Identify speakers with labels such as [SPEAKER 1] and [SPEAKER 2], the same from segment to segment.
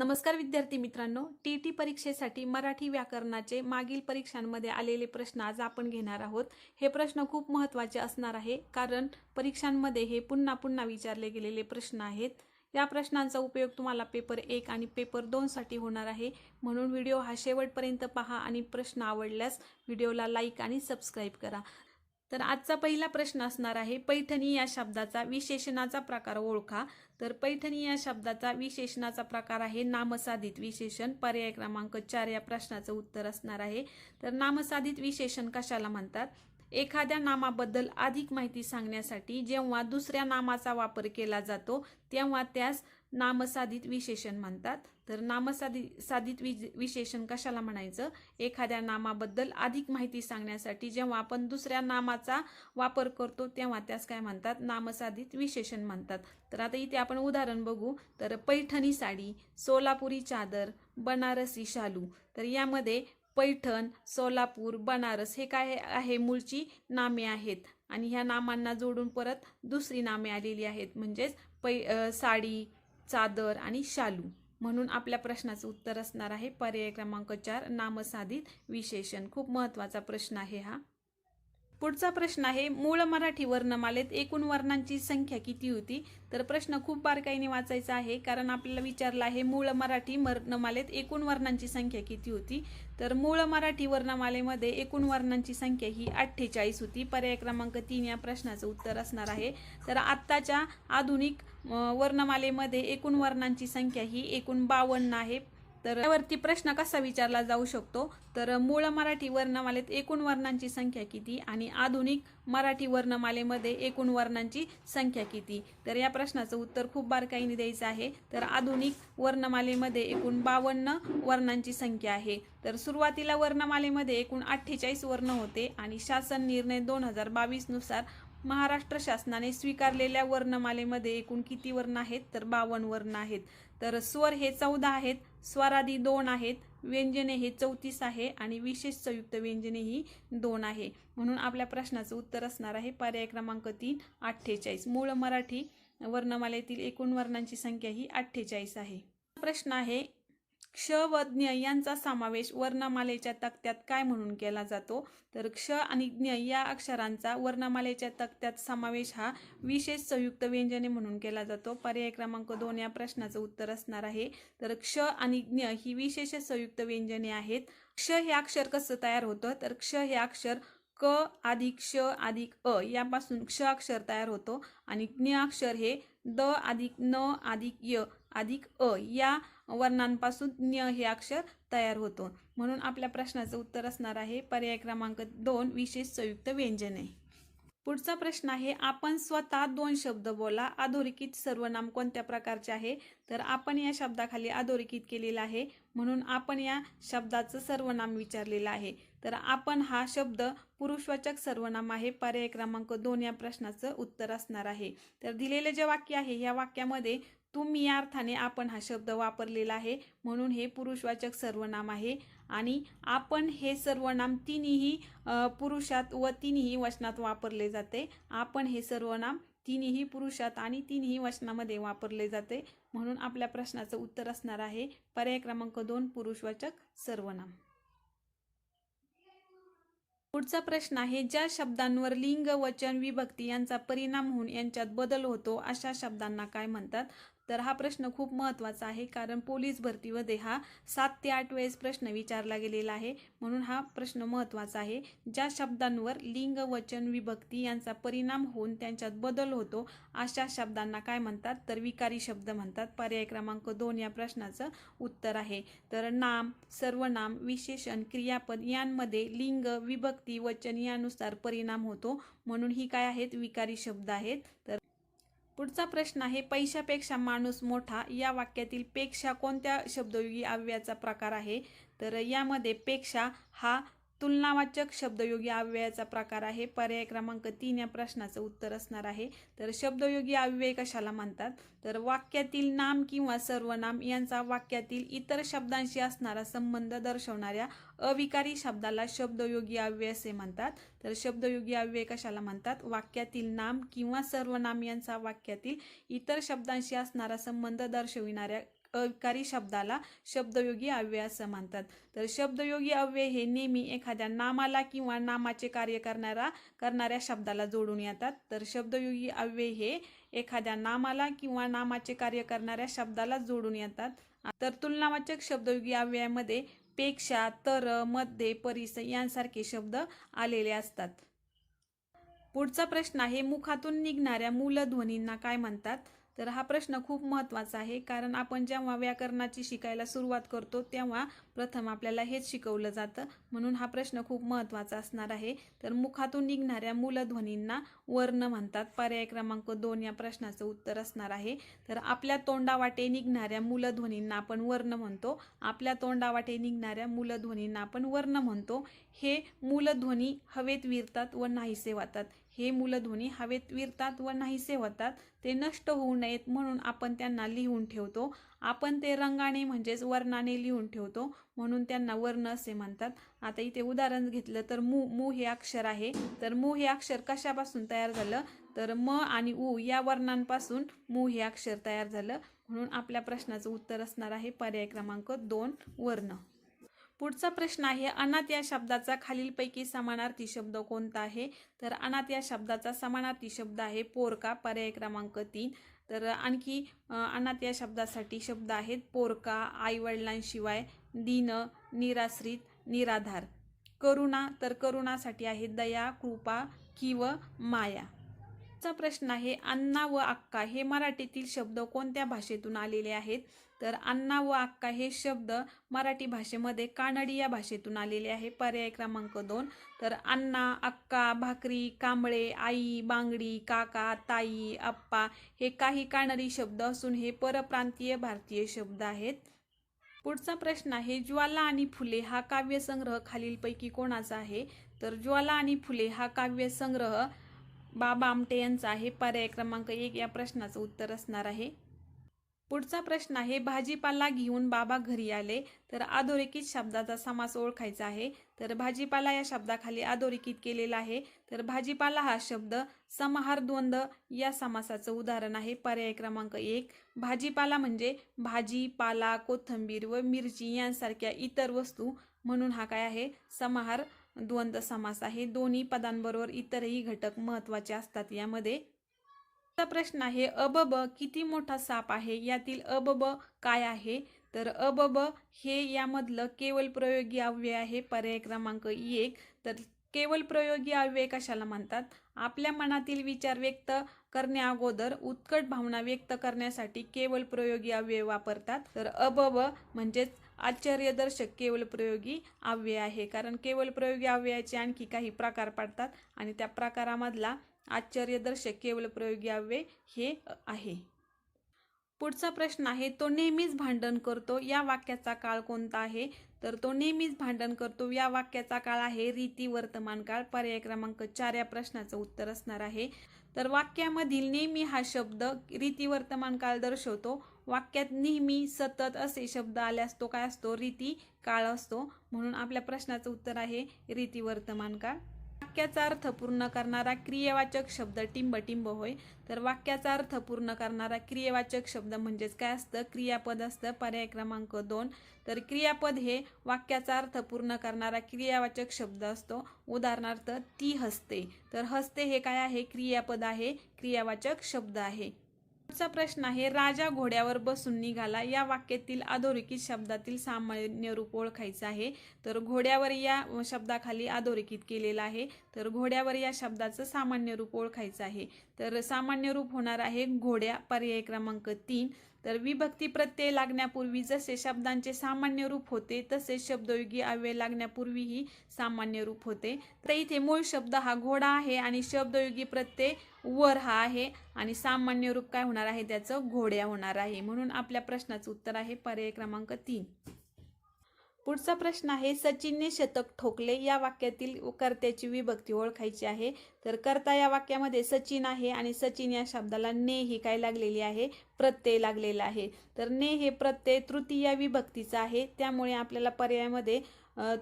[SPEAKER 1] नमस्कार विद्यार्थी मित्रांनो, टी परीक्षेसाठी मराठी व्याकरणाचे मागील परीक्षांमध्ये आलेले प्रश्न आज आपण घेणार आहोत। हे प्रश्न खूप महत्त्वाचे असणार आहे, कारण परीक्षांमध्ये हे पुन्हा पुन्हा विचारले गेलेले प्रश्न आहेत। या प्रश्नांचा उपयोग तुम्हाला पेपर 1 आणि पेपर 2 साठी होणार आहे, म्हणून व्हिडिओ हा शेवटपर्यंत पहा आणि प्रश्न आवडल्यास व्हिडिओला लाईक आणि सबस्क्राइब करा। तर आजचा पहिला प्रश्न असणार आहे, पैठणी या शब्दाचा विशेषणाचा प्रकार ओळखा। तर पैठणी या शब्दाचा विशेषणाचा प्रकार आहे नामसाधित विशेषण। पर्याय क्रमांक 4 या प्रश्नाचं उत्तर असणार आहे। तर नामसाधित विशेषण कशाला म्हणतात? एखाद्या नामाबद्दल अधिक माहिती सांगण्यासाठी जेव्हा दुसऱ्या नामाचा वापर केला जातो तेव्हा त्यास नामसाधित विशेषण म्हणतात। तर नामसाधित विशेषण कशाला म्हणायचं? एखाद्या नामाबद्दल अधिक माहिती सांगण्यासाठी जेव्हा आपण दुसऱ्या नामाचा वापर करतो तेव्हा त्यास काय म्हणतात? नामसाधित विशेषण म्हणतात। तर आता इथे आपण उदाहरण बघू। तर पैठणी साडी, सोलापुरी चादर, बनारसी शालू। तर यामध्ये पैठण, सोलापूर, बनारस हे काय आहे? मूळची नामे आहेत आणि ह्या नामांना जोडून परत दुसरी नामे आलेली आहेत, म्हणजेच साडी, चादर आणि शालू। म्हणून आपल्या प्रश्नाचं उत्तर असणार आहे पर्याय क्रमांक 4 नामसाधित विशेषण। खूप महत्त्वाचा प्रश्न आहे हा। पुढचा प्रश्न आहे, मूळ मराठी वर्णमालेत एकूण वर्णांची संख्या किती होती? तर प्रश्न खूप बारकाईने वाचायचा आहे, कारण आपल्याला विचारला आहे मूळ मराठी वर्णमालेत एकूण वर्णांची संख्या किती होती। तर मूळ मराठी वर्णमालेमध्ये एकूण वर्णांची संख्या ही 48 होती। पर्याय क्रमांक 3 या प्रश्नाचं उत्तर असणार आहे। तर आत्ताच्या आधुनिक वर्णमालेमध्ये एकूण वर्णांची संख्या ही एकूण 52 आहे। तर यावरती प्रश्न कसा विचारला जाऊ शकतो? तर मूळ मराठी वर्णमालेत एकूण वर्णांची संख्या किती आणि आधुनिक मराठी वर्णमालेमध्ये एकूण वर्णांची संख्या किती? तर या प्रश्नाचं उत्तर खूप बारकाईने द्यायचं आहे। तर आधुनिक वर्णमालेमध्ये एकूण 52 वर्णांची संख्या आहे। तर सुरुवातीला वर्णमालेमध्ये एकूण 48 वर्ण होते आणि शासन निर्णय 2022 नुसार महाराष्ट्र शासनाने स्वीकारलेल्या वर्णमालेमध्ये एकूण किती वर्ण आहेत? तर 52 वर्ण आहेत। तर स्वर हे 14 आहेत, स्वरादी 2 आहेत, व्यंजने हे 34 आहे आणि विशेष संयुक्त व्यंजने ही 2 आहे। म्हणून आपल्या प्रश्नाचं उत्तर असणार आहे पर्याय क्रमांक 3 48। मूळ मराठी वर्णमालेतील एकूण वर्णांची संख्या ही 48 आहे। प्रश्न आहे, क्ष व ज्ञ यांचा समावेश वर्णमालेच्या तक्त्यात काय म्हणून केला जातो? तर क्ष आणि ज्ञ या अक्षरांचा वर्णमालेच्या तक्त्यात समावेश हा विशेष संयुक्त व्यंजने म्हणून केला जातो। पर्याय क्रमांक 2 या प्रश्नाचं उत्तर असणार आहे। तर क्ष आणि ज्ञ ही विशेष संयुक्त व्यंजने आहेत। क्ष हे अक्षर कसं तयार होतं? तर क्ष हे अक्षर क अधिक श अधिक अ यापासून क्ष अक्षर तयार होतो आणि ज्ञ अक्षर हे द अधिक न अधिक य अधिक अ या वर्णांपासून ज्ञ हे अक्षर तयार होतो। म्हणून आपल्या प्रश्नाचं उत्तर असणार आहे पर्याय क्रमांक 2 विशेष संयुक्त व्यंजने। पुढचा प्रश्न आहे, आपण स्वतः 2 शब्द बोला, अधोरेखित सर्वनाम कोणत्या प्रकारचे आहे? तर आपण या शब्दाखाली अधोरेखित केलेला आहे, म्हणून आपण या शब्दाचं सर्वनाम विचारलेलं आहे। तर आपण हा शब्द पुरुषवाचक सर्वनाम आहे। पर्याय क्रमांक 2 या प्रश्नाचं उत्तर असणार आहे। तर दिलेले जे वाक्य आहे या वाक्यामध्ये तुम्ही या अर्थाने आपण हा शब्द वापरलेला आहे, म्हणून हे पुरुषवाचक सर्वनाम आहे। आणि आपण हे सर्वनाम तिन्ही पुरुषात व तिन्ही वचनात वापरले जाते। आपण हे सर्वनाम तिन्ही पुरुषात आणि तिन्ही वचनामध्ये वापरले जाते, म्हणून आपल्या प्रश्नाचं उत्तर असणार आहे पर्याय क्रमांक 2 पुरुषवाचक सर्वनाम। पुढचा प्रश्न आहे, ज्या शब्दांवर लिंग, वचन, विभक्ती यांचा परिणाम होऊन यांच्यात बदल होतो अशा शब्दांना काय म्हणतात? तर हा प्रश्न खूप महत्त्वाचा आहे, कारण पोलीस भरतीमध्ये हा 7 ते 8 वेळेस प्रश्न विचारला गेलेला आहे, म्हणून हा प्रश्न महत्त्वाचा आहे। ज्या शब्दांवर लिंग, वचन, विभक्ती यांचा परिणाम होऊन त्यांच्यात बदल होतो अशा शब्दांना काय म्हणतात? तर विकारी शब्द म्हणतात। पर्याय क्रमांक 2 या प्रश्नाचं उत्तर आहे। तर नाम, सर्वनाम, विशेषण, क्रियापद यांमध्ये लिंग, विभक्ती, वचन यानुसार परिणाम होतो, म्हणून ही काय आहेत? विकारी शब्द आहेत। तर पुढचा प्रश्न आहे, पैशापेक्षा माणूस मोठा या वाक्यातील पेक्षा कोणत्या शब्दयोगी अव्ययाचा प्रकार आहे? तर यामध्ये पेक्षा हा तुलनावाचक शब्दयोगी अव्ययाचा प्रकार आहे। पर्याय क्रमांक 3 या प्रश्नाचं उत्तर असणार आहे। तर शब्दयोगी अव्यय कशाला म्हणतात? तर वाक्यातील नाम किंवा सर्वनाम यांचा वाक्यातील इतर शब्दांशी असणारा संबंध दर्शवणाऱ्या अविकारी शब्दाला शब्दयोगी अव्यय असे म्हणतात। तर शब्दयोगी अव्यय कशाला म्हणतात? वाक्यातील नाम किंवा सर्वनाम यांचा वाक्यातील इतर शब्दांशी असणारा संबंध दर्शविणाऱ्या अविकारी शब्दाला शब्दयोगी अव्यय असं म्हणतात. तर शब्दयोगी अव्यय हे नेहमी एखाद्या नामाला किंवा नामाचे कार्य करणाऱ्या शब्दाला जोडून येतात. तर शब्दयोगी अव्यय हे एखाद्या नामाला किंवा नामाचे कार्य करणाऱ्या शब्दाला जोडून येतात. तर तुलनावाचक शब्दयोगी अव्ययामध्ये पेक्षा, तर, मध्ये, परिस यांसारखे शब्द आलेले असतात. पुढचा प्रश्न आहे, मुखातून निघणाऱ्या मूलध्वनींना काय म्हणतात? तर हा प्रश्न खूप महत्त्वाचा आहे, कारण आपण जेव्हा व्याकरणाची शिकायला सुरुवात करतो तेव्हा प्रथम आपल्याला हेच शिकवलं जातं, म्हणून हा प्रश्न खूप महत्त्वाचा असणार आहे. तर मुखातून निघणाऱ्या मूलध्वनींना वर्ण म्हणतात. पर्याय क्रमांक 2 या प्रश्नाचं उत्तर असणार आहे. तर आपल्या तोंडावाटे निघणाऱ्या मूलध्वनींना आपण वर्ण म्हणतो. आपल्या तोंडावाटे निघणाऱ्या मूलध्वनींना आपण वर्ण म्हणतो. हे मूलध्वनी हवेत विरतात व नाहीसे होतात. हे मूलध्वनी हवेत विरतात व नाहीसे होतात. ते नष्ट होऊ नयेत म्हणून आपण त्यांना लिहून ठेवतो. आपण ते रंगाने म्हणजेच वर्णाने लिहून ठेवतो, म्हणून त्यांना वर्ण असे म्हणतात. आता इथे उदाहरण घेतलं तर मू हे अक्षर आहे. तर मू हे अक्षर कशापासून तयार झालं? तर म आणि उ या वर्णांपासून मू हे अक्षर तयार झालं, म्हणून आपल्या प्रश्नाचं उत्तर असणार आहे पर्याय क्रमांक 2 वर्ण. पुढचा प्रश्न आहे, अनाथ या शब्दाचा खालीलपैकी समानार्थी शब्द कोणता आहे? तर अनाथ या शब्दाचा समानार्थी शब्द आहे पोरका, पर्याय क्रमांक 3. तर आणखी अनाथ या शब्दासाठी शब्द आहेत पोरका, आईवडिलांशिवाय, दीन, निराश्रित, निराधार. करुणा, तर करुणासाठी आहे दया, कृपा, किंव माया. चा प्रश्न आहे, अण्णा व अक्का हे मराठीतील शब्द कोणत्या भाषेतून आलेले आहेत? तर अण्णा व अक्का हे शब्द मराठी भाषेमध्ये कानडी या भाषेतून आलेले आहे. पर्याय क्रमांक 2. तर अण्णा, अक्का, भाकरी, कांबळे, आई, बांगडी, काका, ताई, अप्पा हे काही कानडी शब्द असून हे परप्रांतीय भारतीय शब्द आहेत. पुढचा प्रश्न आहे, ज्वाला आणि फुले हा काव्यसंग्रह खालीलपैकी कोणाचा आहे? तर ज्वाला आणि फुले हा काव्यसंग्रह बाबा आमटे यांचा आहे. पर्याय क्रमांक 1 या प्रश्नाचं उत्तर असणार आहे. पुढचा प्रश्न आहे, भाजीपाला घेऊन बाबा घरी आले. तर अधोरेखित शब्दाचा समास ओळखायचा आहे. तर भाजीपाला या शब्दाखाली अधोरेखित केलेला आहे. तर भाजीपाला हा शब्द समाहार द्वंद्व या समासाचं उदाहरण आहे. पर्याय क्रमांक 1. भाजीपाला म्हणजे भाजी, पाला, कोथिंबीर व मिरची यांसारख्या इतर वस्तू, म्हणून हा काय आहे? समाहार द्वंद्व समास आहे. दोन्ही पदांबरोबर इतरही घटक महत्त्वाचे असतात यामध्ये. प्रश्न आहे, अबब किती मोठा साप आहे? यातील अबब काय आहे? तर अबब हे यामधलं केवल प्रयोगी अव्यय आहे. पर्याय क्रमांक 1. तर केवल प्रयोगी अव्यय कशाला म्हणतात? आपल्या मनातील विचार व्यक्त करण्याअगोदर उत्कट भावना व्यक्त करण्यासाठी केवल प्रयोगी अव्यय वापरतात. तर अबब म्हणजेच आश्चर्यदर्शक केवल प्रयोगी अव्यय आहे, कारण केवल प्रयोगी अव्ययाचे आणखी काही प्रकार पडतात आणि त्या प्रकारामधला आश्चर्यदर्शक केवल प्रयोगी अव्यय हे आहे. पुढचा प्रश्न आहे, तो नेहमीच भांडण करतो या वाक्याचा काळ कोणता आहे? तर तो नेहमीच भांडण करतो या वाक्याचा काळ आहे रीती वर्तमान काळ. पर्याय क्रमांक 4 या प्रश्नाचं उत्तर असणार आहे. तर वाक्यामधील नेहमी हा शब्द रीती वर्तमान काळ दर्शवतो. वाक्यात नेहमी, सतत असे शब्द आल्यास तो काय असतो? रीती काळ असतो, म्हणून आपल्या प्रश्नाचं उत्तर आहे रीती वर्तमान काळ. वाक्याचा अर्थ पूर्ण करणारा क्रियावाचक शब्द टिंब होय. तर वाक्याचा अर्थ पूर्ण करणारा क्रियावाचक शब्द म्हणजेच काय असतं? क्रियापद असतं. पर्याय क्रमांक 2. तर क्रियापद हे वाक्याचा अर्थ पूर्ण करणारा क्रियावाचक शब्द असतो. उदाहरणार्थ ती हसते. तर हसते हे काय आहे? क्रियापद आहे, क्रियावाचक शब्द आहे. पुढचा प्रश्न आहे, राजा घोड्यावर बसून निघाला या वाक्यातील अधोरेखित शब्दातील सामान्य रूप ओळखायचं आहे. तर घोड्यावर या शब्दाखाली अधोरेखित केलेला आहे. तर घोड्यावर या शब्दाचं सामान्य रूप ओळखायचं आहे. तर सामान्य रूप होणार आहे घोड्या. पर्याय क्रमांक 3. तर विभक्ती प्रत्यय लागण्यापूर्वी जसे शब्दांचे सामान्य रूप होते तसे शब्दयोगी अव्यय लागण्यापूर्वीही सामान्य रूप होते. तर इथे मूळ शब्द हा घोडा आहे आणि शब्दयोगी प्रत्यय वर हा आहे आणि सामान्य रूप काय होणार आहे त्याचं? घोड्या होणार आहे, म्हणून आपल्या प्रश्नाचं उत्तर आहे पर्याय क्रमांक 3. पुढचा प्रश्न आहे, सचिनने शतक ठोकले या वाक्यातील कर्त्याची विभक्ती ओळखायची आहे. तर कर्ता या वाक्यामध्ये सचिन आहे आणि सचिन या शब्दाला ने ही काय लागलेली आहे? प्रत्यय लागलेला आहे. तर ने हे प्रत्यय तृतीय विभक्तीचा आहे, त्यामुळे आपल्याला पर्यायामध्ये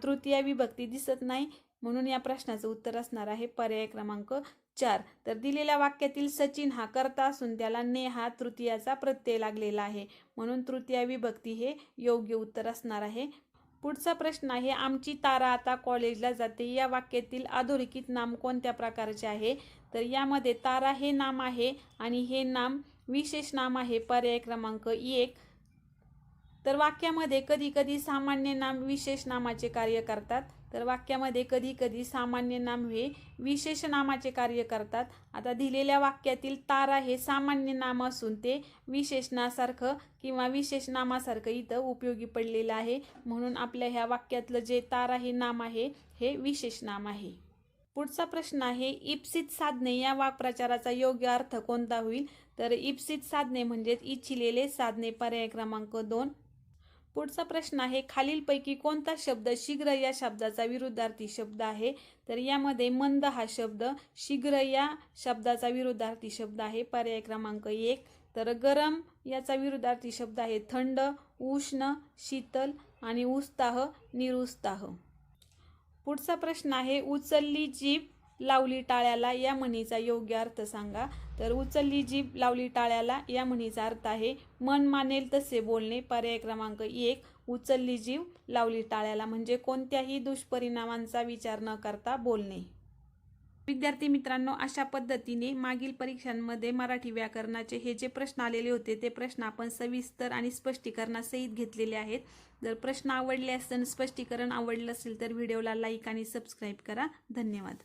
[SPEAKER 1] तृतीय विभक्ती दिसत नाही, म्हणून या प्रश्नाचं उत्तर असणार आहे पर्याय क्रमांक 4. तर दिलेल्या वाक्यातील सचिन हा कर्ता असून त्याला ने हा तृतीयाचा प्रत्यय लागलेला आहे, म्हणून तृतीया विभक्ती हे योग्य उत्तर असणार आहे. पुढचा प्रश्न आहे, आमची तारा आता कॉलेजला जाते. या वाक्यातील अधोरेखित नाम कोणत्या प्रकारचे आहे? तर यामध्ये तारा हे नाम आहे आणि हे नाम विशेष नाम आहे. पर्याय क्रमांक 1. तर वाक्यामध्ये कधी कधी सामान्य नाम विशेष नामाचे कार्य करतात. तर वाक्यामध्ये कधी कधी सामान्य नाम हे विशेष नामाचे कार्य करतात. आता दिलेल्या वाक्यातील तारा हे सामान्य नाम असून ते विशेषणासारखं किंवा विशेष नामासारखं इथं उपयोगी पडलेलं आहे, म्हणून आपल्या ह्या वाक्यातलं जे तारा हे नाम आहे हे विशेष नाम आहे. पुढचा प्रश्न आहे, इप्सित साधने या वाक्प्रचाराचा योग्य अर्थ कोणता होईल? तर इप्सित साधने म्हणजेच इच्छिलेले साधने. पर्याय क्रमांक 2. पुढचा प्रश्न आहे, खालीलपैकी कोणता शब्द शीघ्र या शब्दाचा विरुद्धार्थी शब्द आहे? तर यामध्ये मंद हा शब्द शीघ्र या शब्दाचा विरुद्धार्थी शब्द आहे. पर्याय क्रमांक 1. तर गरम याचा विरुद्धार्थी शब्द आहे थंड, उष्ण, शीतल आणि उत्साह, निरुत्साह. पुढचा प्रश्न आहे, उचलली जीभ लावली टाळ्याला या म्हणीचा योग्य अर्थ सांगा. तर उचलली जीभ लावली टाळ्याला या म्हणीचा अर्थ आहे मन मानेल तसे बोलणे. पर्याय क्रमांक 1. उचलली जीभ लावली टाळ्याला म्हणजे कोणत्याही दुष्परिणामांचा विचार न करता बोलणे. विद्यार्थी मित्रांनो, अशा पद्धतीने मागील परीक्षांमध्ये मराठी व्याकरणाचे हे जे प्रश्न आलेले होते ते प्रश्न आपण सविस्तर आणि स्पष्टीकरणासहित घेतलेले आहेत. जर प्रश्न आवडले असेल, स्पष्टीकरण आवडलं असेल तर व्हिडिओला लाईक आणि सबस्क्राईब करा. धन्यवाद.